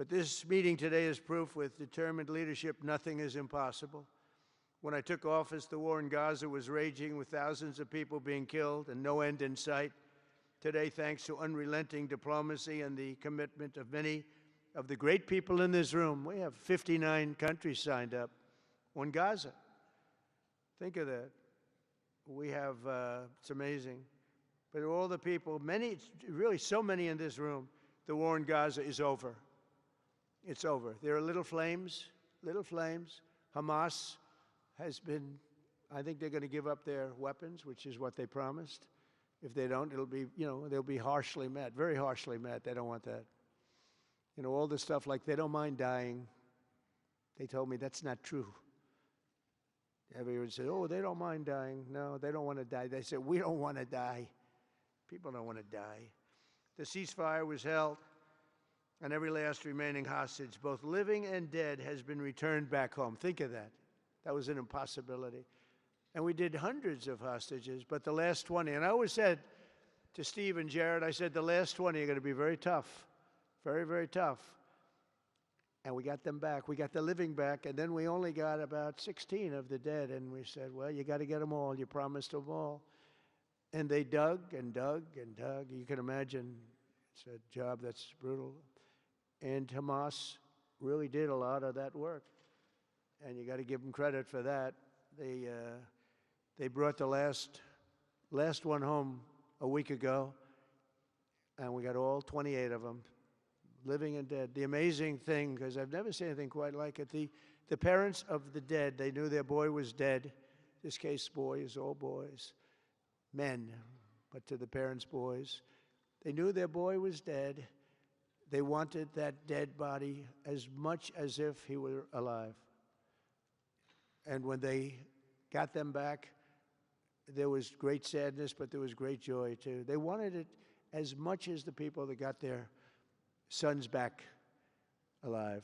But this meeting today is proof with determined leadership, nothing is impossible. When I took office, the war in Gaza was raging with thousands of people being killed and no end in sight. Today, thanks to unrelenting diplomacy and the commitment of many of the great people in this room, we have 59 countries signed up on Gaza. Think of that. We have, it's amazing. But all the people, many, really so many in this room, the war in Gaza is over. It's over. There are little flames. Hamas has been, I think they're going to give up their weapons, which is what they promised. If they don't, it'll be, they'll be harshly met, very harshly met. They don't want that. All this stuff like they don't mind dying. They told me that's not true. Everyone said, oh, they don't mind dying. No, they don't want to die. They said, we don't want to die. People don't want to die. The ceasefire was held, and every last remaining hostage, both living and dead, has been returned back home. Think of that. That was an impossibility. And we did hundreds of hostages, but the last 20, and I always said to Steve and Jared, I said, the last 20 are going to be very tough, very, very tough. And we got them back. We got the living back, and then we only got about 16 of the dead, and we said, well, you got to get them all. You promised them all. And they dug and dug and dug. You can imagine it's a job that's brutal. And Hamas really did a lot of that work, and you got to give them credit for that. They brought the last one home a week ago, and we got all 28 of them, living and dead. The amazing thing, because I've never seen anything quite like it, the parents of the dead, they knew their boy was dead. This case, boys, all boys, men, but to the parents' boys. They knew their boy was dead. They wanted that dead body as much as if he were alive. And when they got them back, there was great sadness, but there was great joy, too. They wanted it as much as the people that got their sons back alive.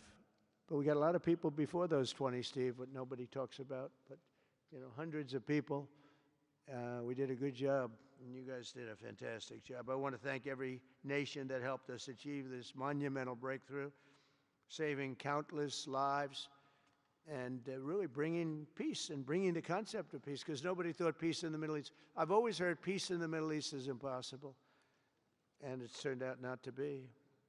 But we got a lot of people before those 20, Steve, what nobody talks about. But, hundreds of people. We did a good job, and you guys did a fantastic job. I want to thank every nation that helped us achieve this monumental breakthrough, saving countless lives, and really bringing peace and bringing the concept of peace, because nobody thought peace in the Middle East. I've always heard peace in the Middle East is impossible, and it's turned out not to be.